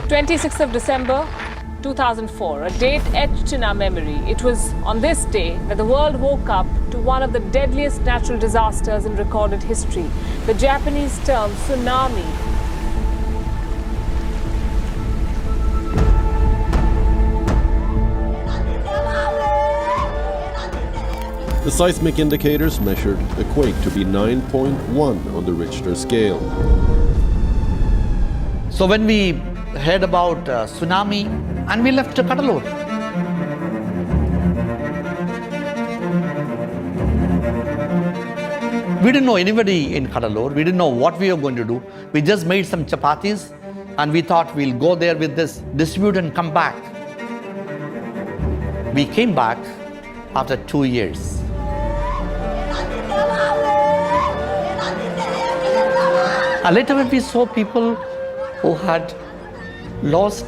26th of December 2004, a date etched in our memory. It was on this day that the world woke up to one of the deadliest natural disasters in recorded history, the Japanese term tsunami. The seismic indicators measured the quake to be 9.1 on the Richter scale. So when we heard about tsunami, and we left Cuddalore. We didn't know anybody in Cuddalore. We didn't know what we were going to do. We just made some chapatis and we thought we'll go there with this, distribute and come back. We came back after 2 years. And later when we saw people who had lost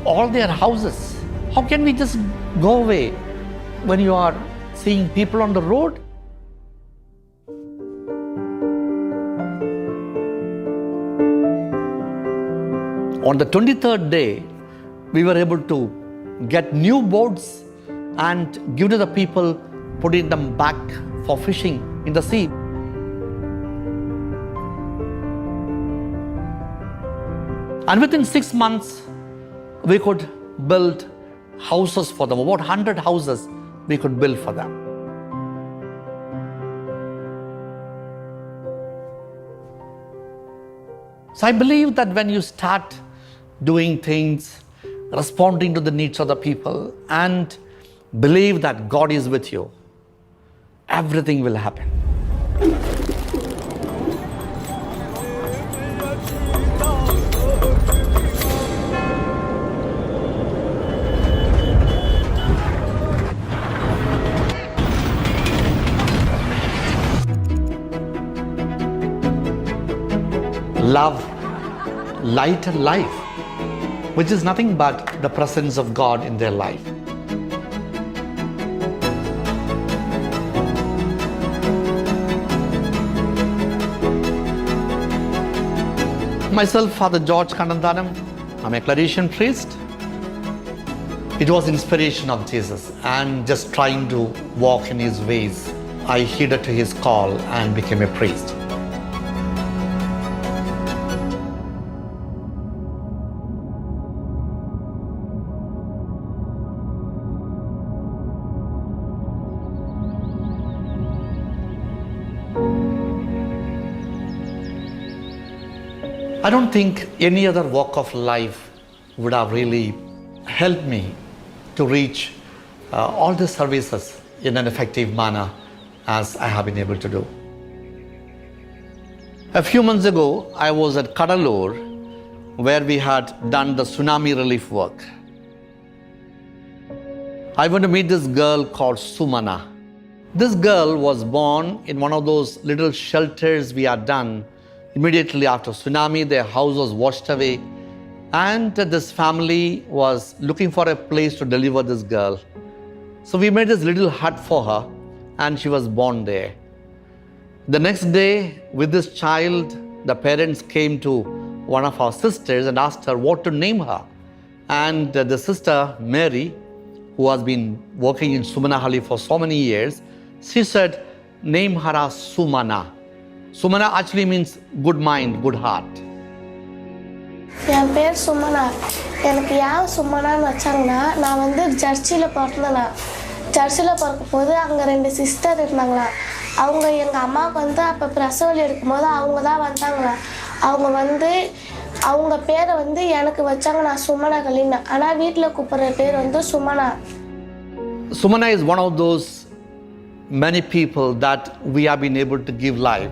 all their houses, how can we just go away when you are seeing people on the road? On the 23rd day, we were able to get new boats and give to the people, putting them back for fishing in the sea. And within 6 months, we could build houses for them. About 100 houses we could build for them. So I believe that when you start doing things, responding to the needs of the people, and believe that God is with you, everything will happen. Love, light and life, which is nothing but the presence of God in their life. Myself, Father George Kandandanam, I'm a Claretian priest. It was inspiration of Jesus, and just trying to walk in his ways, I heeded to his call and became a priest. I don't think any other walk of life would have really helped me to reach all the services in an effective manner as I have been able to do. A few months ago, I was at Cuddalore, where we had done the tsunami relief work. I went to meet this girl called Sumana. This girl was born in one of those little shelters we had done. Immediately after tsunami, their house was washed away, and this family was looking for a place to deliver this girl. So we made this little hut for her, and she was born there. The next day, with this child, the parents came to one of our sisters and asked her what to name her. And the sister, Mary, who has been working in Sumanahali for so many years, she said, name her as Sumana. Sumana actually means good mind, good heart. என் பேர் சுமனா. எனக்கு ஏன் சுமனான்னு வச்சாங்கன்னா, நான் வந்து சர்ச்சில் பிறந்தேனா. சர்ச்சில் பிறக்கும்போது அங்கே 2 சிஸ்டர் இருந்தாங்களா. அவங்க எங்கள் அம்மாவுக்கு வந்து அப்போ பிரசவலி எடுக்கும்போது அவங்க தான் வந்தாங்களா. அவங்க வந்து அவங்க பேரை வந்து எனக்கு வச்சாங்க, நான் சுமனா கலினா. ஆனால் வீட்டில் கூப்பிட்ற பேர் வந்து Sumana. Sumana is one of those many people that we have been able to give life.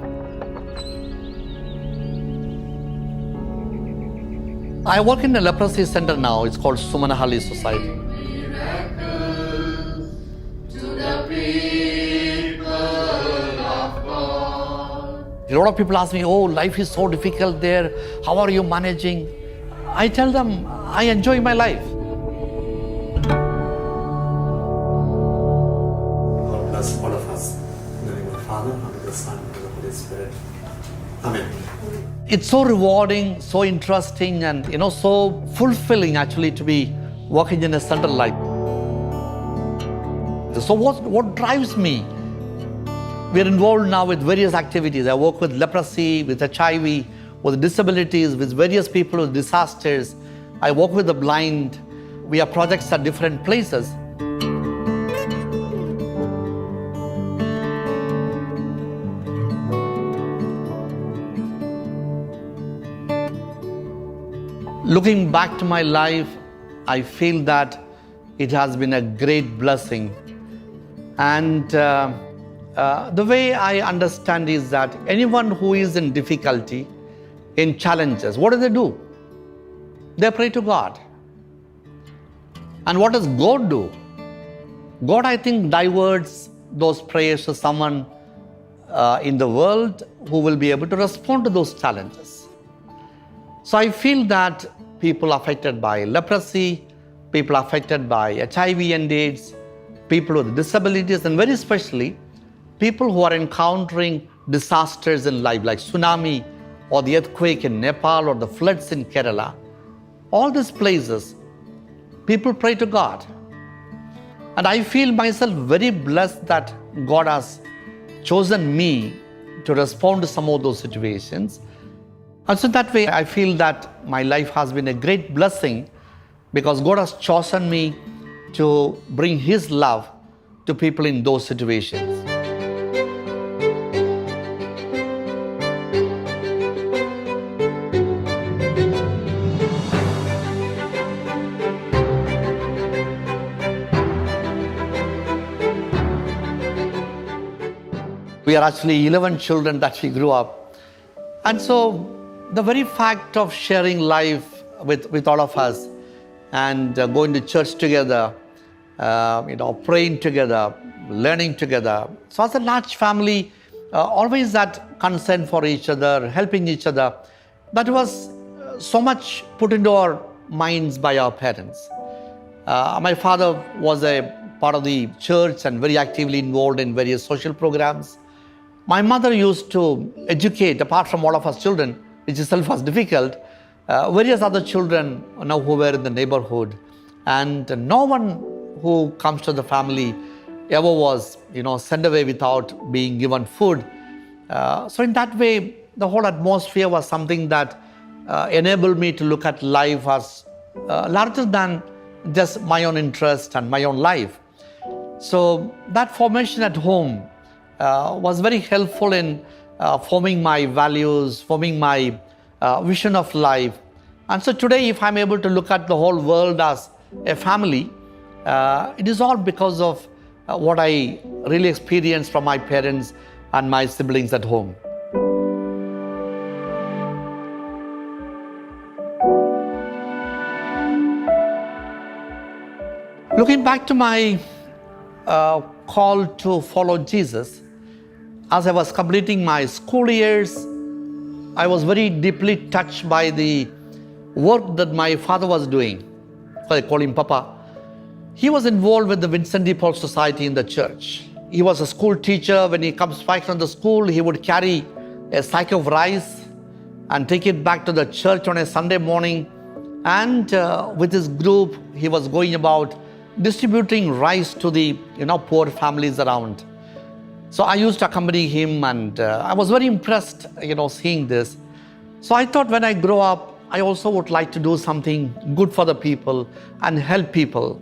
I work in a leprosy center now. It's called Sumanahali Society. Miracles to the people of God. A lot of people ask me, oh, life is so difficult there. How are you managing? I tell them, I enjoy my life. God bless all of us. In the name of the Father, and of the Son, and of the Holy Spirit. Amen. It's so rewarding, so interesting, and so fulfilling actually to be working in a center like. So what drives me? We are involved now with various activities. I work with leprosy, with HIV, with disabilities, with various people with disasters. I work with the blind. We have projects at different places. Looking back to my life, I feel that it has been a great blessing. And the way I understand is that anyone who is in difficulty, in challenges, what do? They pray to God. And what does God do? God, I think, diverts those prayers to someone in the world who will be able to respond to those challenges. So I feel that people affected by leprosy, people affected by HIV and AIDS, people with disabilities, and very especially people who are encountering disasters in life like tsunami or the earthquake in Nepal or the floods in Kerala. All these places, people pray to God. And I feel myself very blessed that God has chosen me to respond to some of those situations. And so that way I feel that my life has been a great blessing because God has chosen me to bring His love to people in those situations. We are actually 11 children that we grew up. And so the very fact of sharing life with all of us and going to church together, praying together, learning together. So as a large family, always that concern for each other, helping each other, that was so much put into our minds by our parents. My father was a part of the church and very actively involved in various social programs. My mother used to educate, apart from all of us children, which itself was difficult, various other children who were in the neighborhood. And no one who comes to the family ever was, sent away without being given food. So in that way, the whole atmosphere was something that enabled me to look at life as larger than just my own interest and my own life. So that formation at home was very helpful in forming my values, forming my vision of life. And so today, if I'm able to look at the whole world as a family, it is all because of what I really experienced from my parents and my siblings at home. Looking back to my call to follow Jesus, as I was completing my school years, I was very deeply touched by the work that my father was doing. So I call him Papa. He was involved with the Vincent de Paul Society in the church. He was a school teacher. When he comes back from the school, he would carry a sack of rice and take it back to the church on a Sunday morning. And with his group, he was going about distributing rice to the poor families around. So I used to accompany him, and I was very impressed, seeing this. So I thought when I grow up, I also would like to do something good for the people and help people.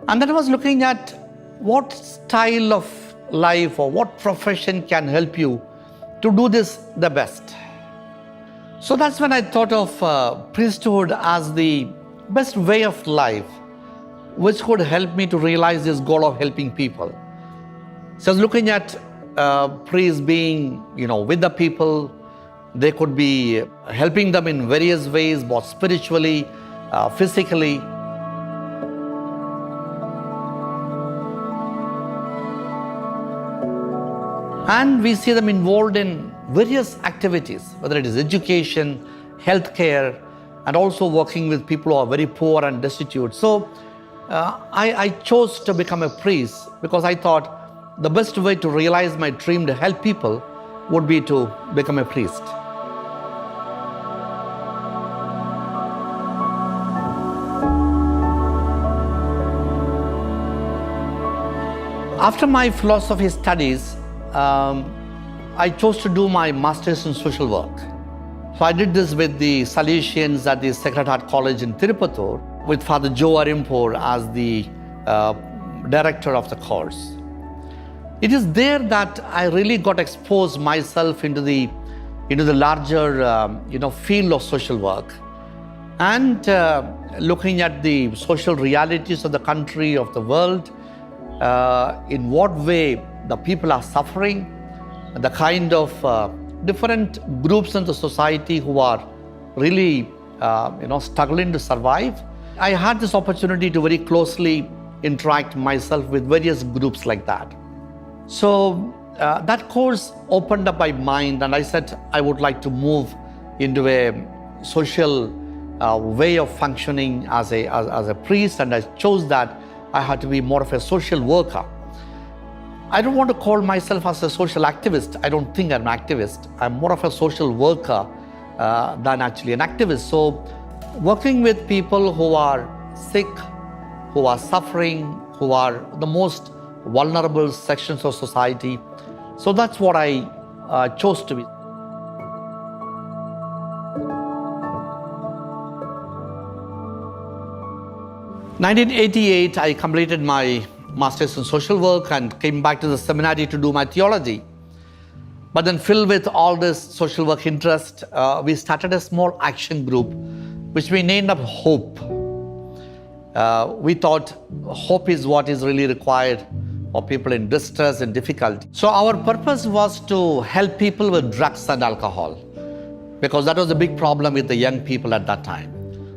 And then I was looking at what style of life or what profession can help you to do this the best. So that's when I thought of priesthood as the best way of life, which could help me to realize this goal of helping people. So I was looking at priests being, with the people. They could be helping them in various ways, both spiritually, physically. And we see them involved in various activities, whether it is education, healthcare, and also working with people who are very poor and destitute. So I chose to become a priest because I thought the best way to realize my dream to help people would be to become a priest. After my philosophy studies, I chose to do my master's in social work. So I did this with the Salesians at the Sacred Heart College in Tirupattur with Father Joe Arimpur as the director of the course. It is there that I really got exposed myself into the larger field of social work, and looking at the social realities of the country, of the world, in what way the people are suffering, the kind of different groups in the society who are really struggling to survive. I had this opportunity to very closely interact myself with various groups like that. So that course opened up my mind, and I said I would like to move into a social way of functioning as a priest, and I chose that I had to be more of a social worker. I don't want to call myself as a social activist. I don't think I'm an activist. I'm more of a social worker than actually an activist. So working with people who are sick, who are suffering, who are the most vulnerable sections of society. So that's what I chose to be. In 1988, I completed my master's in social work and came back to the seminary to do my theology. But then, filled with all this social work interest, we started a small action group which we named up Hope. We thought hope is what is really required for people in distress and difficulty. So our purpose was to help people with drugs and alcohol, because that was a big problem with the young people at that time.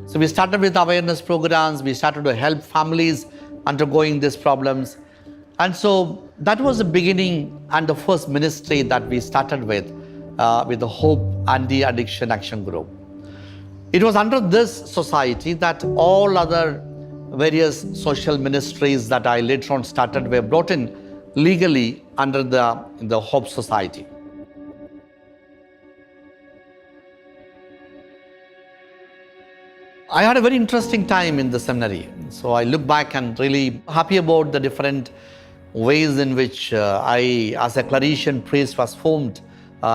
So we started with awareness programs. We started to help families undergoing these problems. And so that was the beginning and the first ministry that we started with the Hope Anti-Addiction Action Group. It was under this society that all other various social ministries that I later on started were brought in legally under the Hope Society. I had a very interesting time in the seminary. So I look back and really happy about the different ways in which I, as a Claretian priest, was formed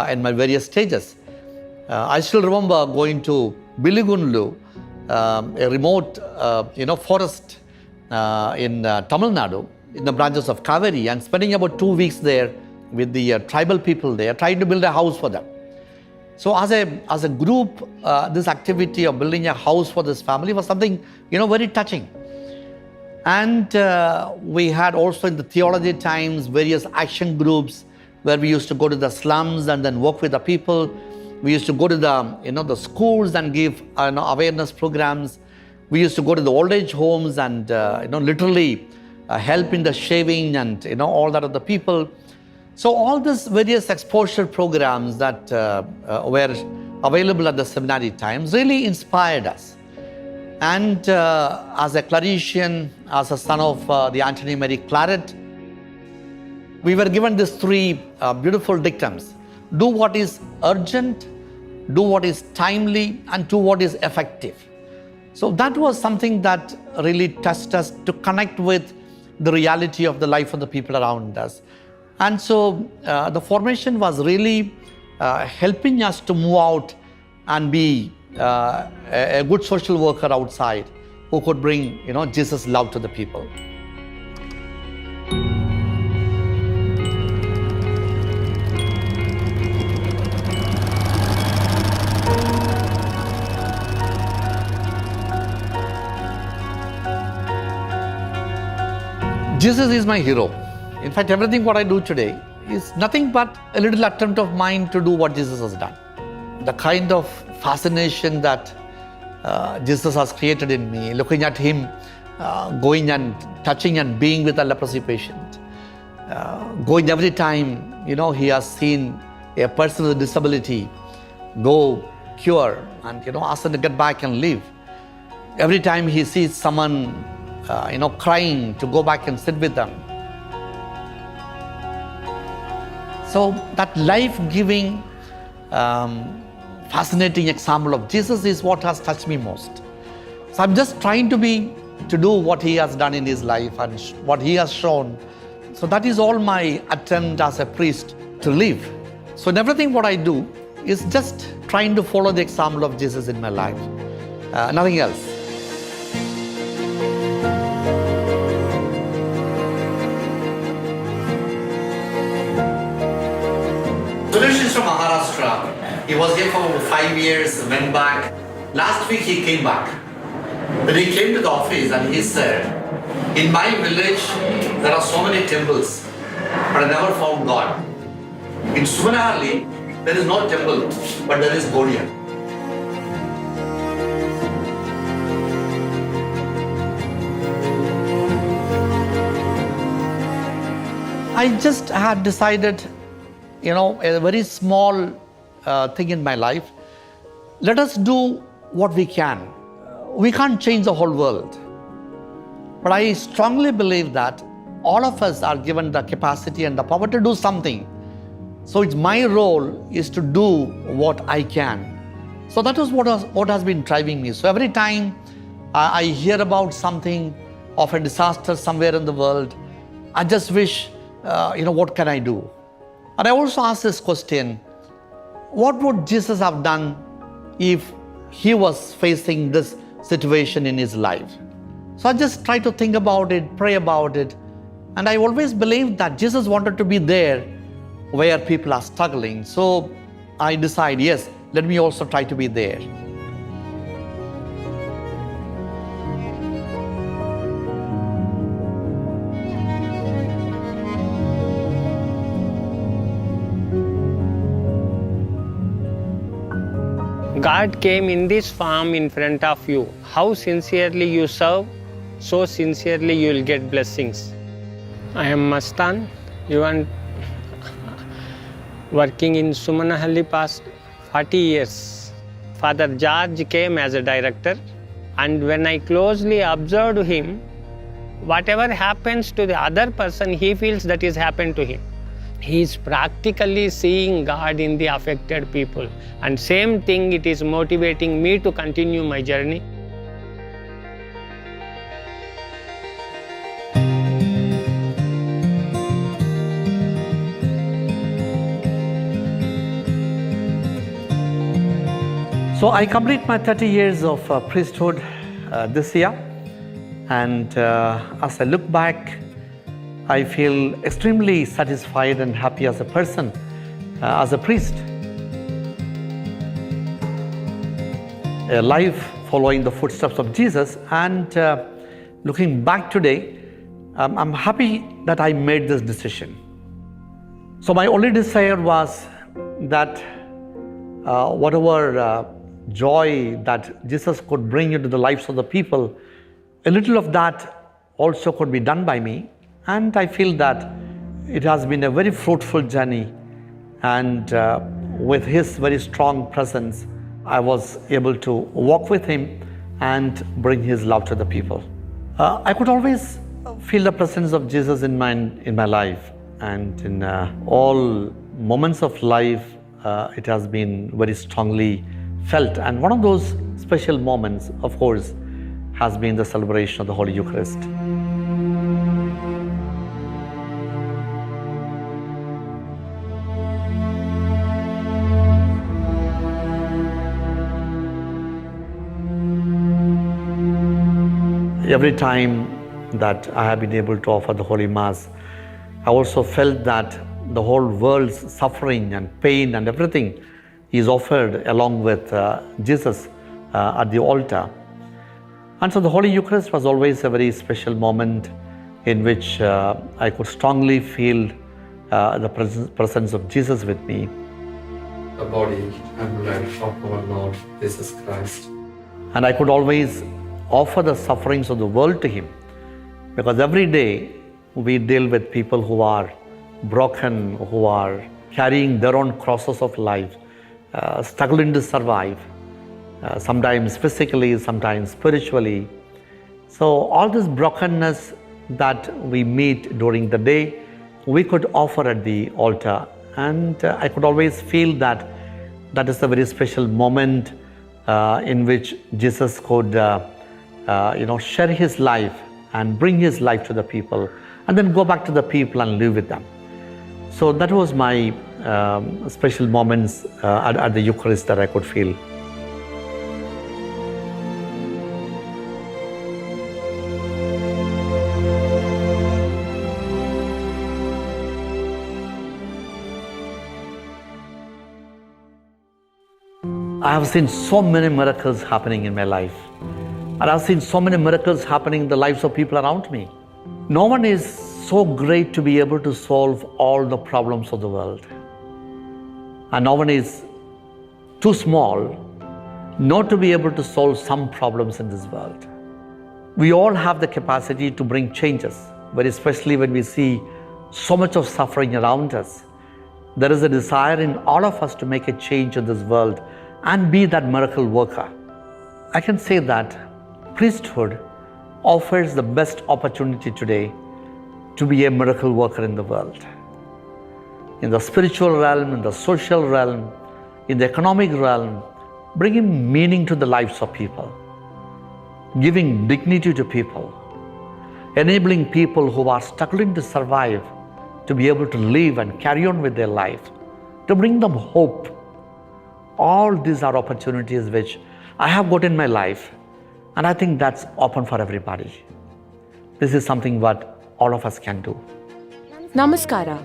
in my various stages. I still remember going to Biligunlu, a remote forest in Tamil Nadu, in the branches of Kaveri, and spending about 2 weeks there with the tribal people there, trying to build a house for them. So as a group, this activity of building a house for this family was something, very touching. And we had also in the theology times various action groups where we used to go to the slums and then work with the people. We used to go to the schools and give awareness programs. We used to go to the old age homes and literally help in the shaving and all that of the people. So all these various exposure programs that were available at the seminary times really inspired us. And as a Claretian, as a son of the Anthony Mary Claret, we were given these 3 beautiful dictums. Do what is urgent, do what is timely, and do what is effective. So that was something that really touched us to connect with the reality of the life of the people around us. And so the formation was really helping us to move out and be a good social worker outside who could bring Jesus' love to the people. Jesus is my hero. In fact, everything what I do today is nothing but a little attempt of mine to do what Jesus has done. The kind of fascination that Jesus has created in me, looking at him going and touching and being with a leprosy patient, going every time he has seen a person with a disability go cure and ask them to get back and live. Every time he sees someone crying, to go back and sit with them. So that life-giving, fascinating example of Jesus is what has touched me most. So I'm just trying to do what he has done in his life and what he has shown So that is all my attempt as a priest to live. So in everything what I do is just trying to follow the example of Jesus in my life. Nothing else. Suresh is from Maharashtra. He was here for over 5 years, went back. Last week he came back. Then he came to the office and he said, in my village there are so many temples, but I never found God. In Sumanahalli there is no temple, but there is Gaudiya. I just had decided, a very small thing in my life. Let us do what we can. We can't change the whole world. But I strongly believe that all of us are given the capacity and the power to do something. So it's my role is to do what I can. So that is what has been driving me. So every time I hear about something of a disaster somewhere in the world, I just wish, what can I do? And I also ask this question, what would Jesus have done if he was facing this situation in his life? So I just try to think about it, pray about it. And I always believed that Jesus wanted to be there where people are struggling. So I decide, yes, let me also try to be there. God came in this form in front of you. How sincerely you serve, so sincerely you will get blessings. I am Mastan. Working in Sumanahalli past 40 years. Father George came as a director, and when I closely observed him, whatever happens to the other person, he feels that is happened to him. He is practically seeing God in the affected people. And same thing, it is motivating me to continue my journey. So I complete my 30 years of priesthood this year. And as I look back, I feel extremely satisfied and happy as a person, as a priest. A life following the footsteps of Jesus, and looking back today, I'm happy that I made this decision. So my only desire was that whatever joy that Jesus could bring into the lives of the people, a little of that also could be done by me. And I feel that it has been a very fruitful journey, and with his very strong presence, I was able to walk with him and bring his love to the people. I could always feel the presence of Jesus in my life, and in all moments of life, it has been very strongly felt. And one of those special moments, of course, has been the celebration of the Holy Eucharist. Every time that I have been able to offer the Holy Mass, I also felt that the whole world's suffering and pain and everything is offered along with Jesus at the altar. And so the Holy Eucharist was always a very special moment in which I could strongly feel the presence of Jesus with me. The body and blood of our Lord Jesus Christ. And I could always offer the sufferings of the world to him, because every day we deal with people who are broken, who are carrying their own crosses of life, struggling to survive, sometimes physically, sometimes spiritually. So all this brokenness that we meet during the day, we could offer at the altar. And I could always feel that that is a very special moment in which Jesus could share his life and bring his life to the people and then go back to the people and live with them. So that was my special moments at the Eucharist that I could feel. I have seen so many miracles happening in my life. And I've seen so many miracles happening in the lives of people around me. No one is so great to be able to solve all the problems of the world. And no one is too small not to be able to solve some problems in this world. We all have the capacity to bring changes, but especially when we see so much of suffering around us, there is a desire in all of us to make a change in this world and be that miracle worker. I can say that priesthood offers the best opportunity today to be a miracle worker in the world. In the spiritual realm, in the social realm, in the economic realm, bringing meaning to the lives of people, giving dignity to people, enabling people who are struggling to survive to be able to live and carry on with their life, to bring them hope. All these are opportunities which I have got in my life, and I think that's open for everybody. This is something what all of us can do. Namaskara.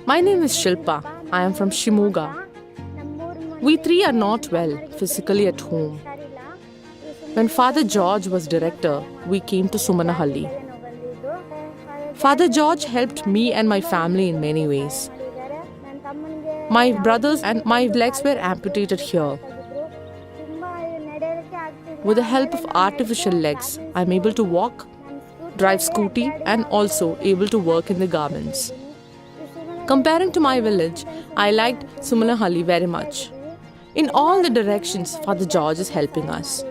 My name is Shilpa. I am from Shimuga. We three are not well physically at home. When Father George was director, we came to Sumanahalli. Father George helped me and my family in many ways. My brothers and my legs were amputated here. With the help of artificial legs, I am able to walk, drive scooty, and also able to work in the garments. Comparing to my village, I liked Sumanahalli very much. In all the directions, Father George is helping us.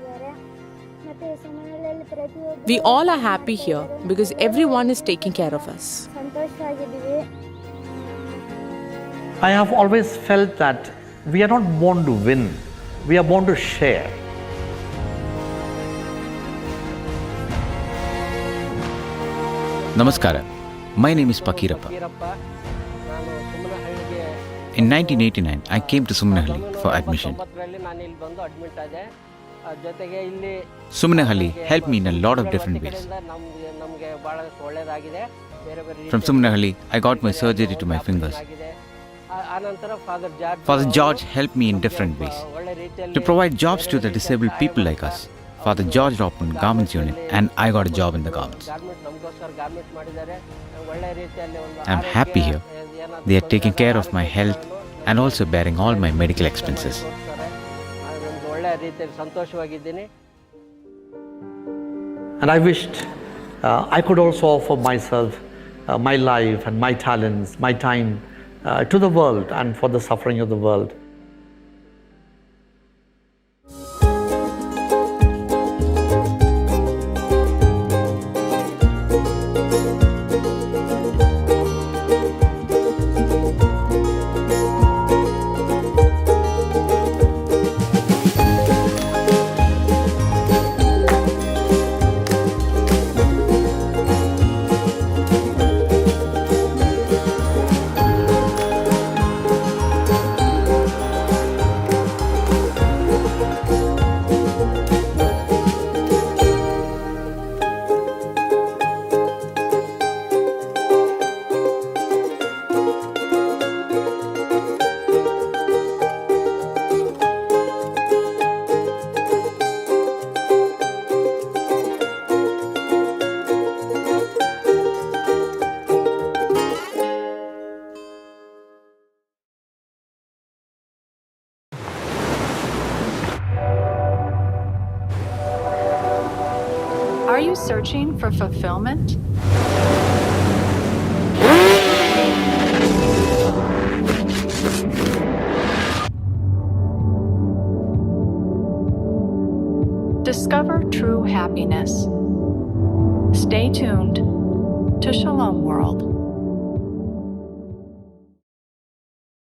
We all are happy here because everyone is taking care of us. I have always felt that we are not born to win, we are born to share. Namaskara. My name is Pakirappa. In 1989, I came to Sumanahalli for admission. Sumanahalli helped me in a lot of different ways. From Sumanahalli, I got my surgery to my fingers. Father George helped me in different ways. To provide jobs to the disabled people like us, Father George opened garments unit and I got a job in the garments. I'm happy here. They are taking care of my health and also bearing all my medical expenses. And I wished I could also offer myself, my life and my talents, my time to the world and for the suffering of the world. Are you searching for fulfillment? Discover true happiness. Stay tuned to Shalom World.